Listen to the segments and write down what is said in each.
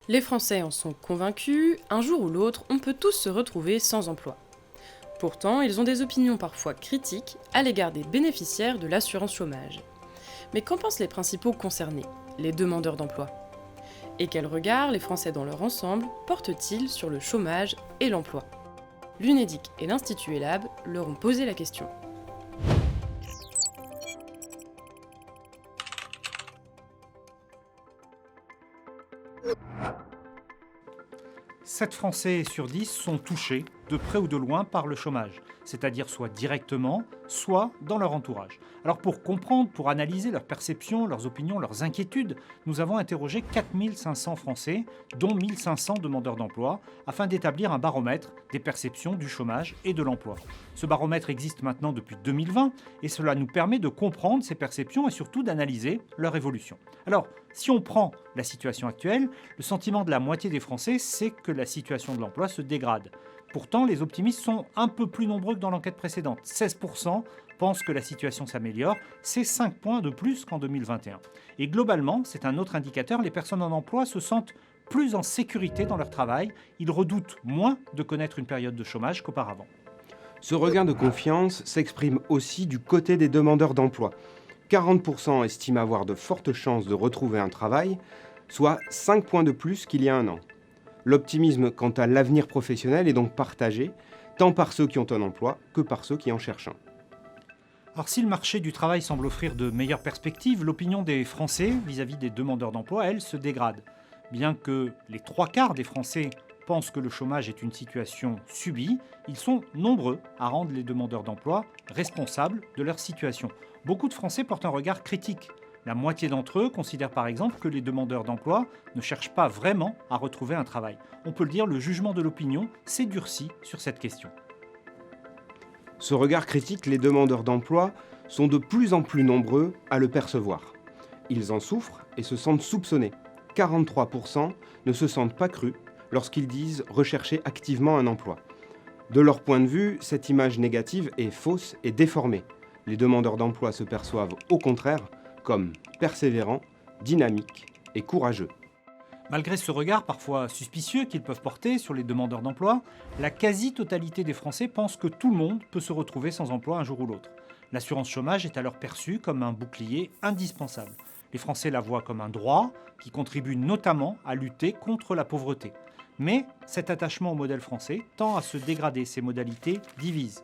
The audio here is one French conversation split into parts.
Les Français en sont convaincus, un jour ou l'autre, on peut tous se retrouver sans emploi. Pourtant, ils ont des opinions parfois critiques à l'égard des bénéficiaires de l'assurance chômage. Mais qu'en pensent les principaux concernés, les demandeurs d'emploi? Et quel regard les Français dans leur ensemble portent-ils sur le chômage et l'emploi? L'UNEDIC et l'Institut ELAB leur ont posé la question. 7 Français sur 10 sont touchés, de près ou de loin, par le chômage, c'est-à-dire soit directement, soit dans leur entourage. Alors pour comprendre, pour analyser leurs perceptions, leurs opinions, leurs inquiétudes, nous avons interrogé 4500 Français, dont 1500 demandeurs d'emploi, afin d'établir un baromètre des perceptions du chômage et de l'emploi. Ce baromètre existe maintenant depuis 2020 et cela nous permet de comprendre ces perceptions et surtout d'analyser leur évolution. Alors, si on prend la situation actuelle, le sentiment de la moitié des Français, c'est que la situation de l'emploi se dégrade. Pourtant, les optimistes sont un peu plus nombreux que dans l'enquête précédente. 16% pensent que la situation s'améliore, c'est 5 points de plus qu'en 2021. Et globalement, c'est un autre indicateur, les personnes en emploi se sentent plus en sécurité dans leur travail, ils redoutent moins de connaître une période de chômage qu'auparavant. Ce regain de confiance s'exprime aussi du côté des demandeurs d'emploi. 40% estiment avoir de fortes chances de retrouver un travail, soit 5 points de plus qu'il y a un an. L'optimisme quant à l'avenir professionnel est donc partagé, tant par ceux qui ont un emploi que par ceux qui en cherchent un. Alors si le marché du travail semble offrir de meilleures perspectives, l'opinion des Français vis-à-vis des demandeurs d'emploi, elle, se dégrade. Bien que les 3/4 des Français pensent que le chômage est une situation subie, ils sont nombreux à rendre les demandeurs d'emploi responsables de leur situation. Beaucoup de Français portent un regard critique. La moitié d'entre eux considèrent par exemple que les demandeurs d'emploi ne cherchent pas vraiment à retrouver un travail. On peut le dire, le jugement de l'opinion s'est durci sur cette question. Ce regard critique, les demandeurs d'emploi sont de plus en plus nombreux à le percevoir. Ils en souffrent et se sentent soupçonnés. 43% ne se sentent pas crus lorsqu'ils disent rechercher activement un emploi. De leur point de vue, cette image négative est fausse et déformée. Les demandeurs d'emploi se perçoivent au contraire comme persévérants, dynamiques et courageux. Malgré ce regard parfois suspicieux qu'ils peuvent porter sur les demandeurs d'emploi, la quasi-totalité des Français pensent que tout le monde peut se retrouver sans emploi un jour ou l'autre. L'assurance chômage est alors perçue comme un bouclier indispensable. Les Français la voient comme un droit qui contribue notamment à lutter contre la pauvreté. Mais cet attachement au modèle français tend à se dégrader, ses modalités divisent.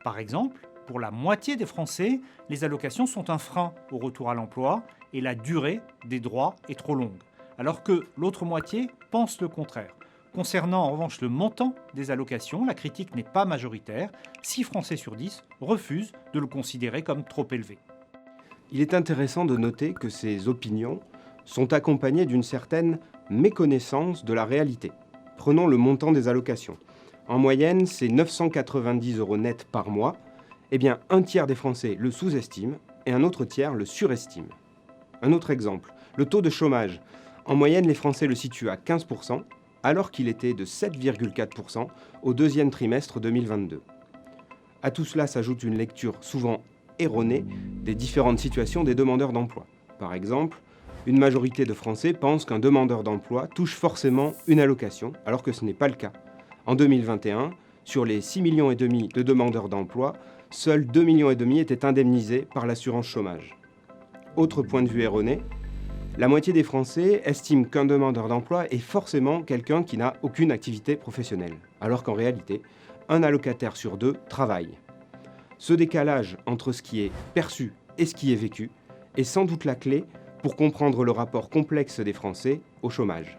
Par exemple, pour la moitié des Français, les allocations sont un frein au retour à l'emploi et la durée des droits est trop longue. Alors que l'autre moitié pense le contraire. Concernant en revanche le montant des allocations, la critique n'est pas majoritaire. 6 Français sur 10 refusent de le considérer comme trop élevé. Il est intéressant de noter que ces opinions sont accompagnées d'une certaine méconnaissance de la réalité. Prenons le montant des allocations. En moyenne, c'est 990 € net par mois. Eh bien, un tiers des Français le sous-estiment et un autre tiers le surestime. Un autre exemple, le taux de chômage. En moyenne, les Français le situent à 15%, alors qu'il était de 7,4% au deuxième trimestre 2022. À tout cela s'ajoute une lecture souvent erronée des différentes situations des demandeurs d'emploi. Par exemple, une majorité de Français pensent qu'un demandeur d'emploi touche forcément une allocation, alors que ce n'est pas le cas. En 2021, sur les 6,5 millions de demandeurs d'emploi, seuls 2,5 millions étaient indemnisés par l'assurance chômage. Autre point de vue erroné, la moitié des Français estiment qu'un demandeur d'emploi est forcément quelqu'un qui n'a aucune activité professionnelle, alors qu'en réalité, un allocataire sur 2 travaille. Ce décalage entre ce qui est perçu et ce qui est vécu est sans doute la clé pour comprendre le rapport complexe des Français au chômage.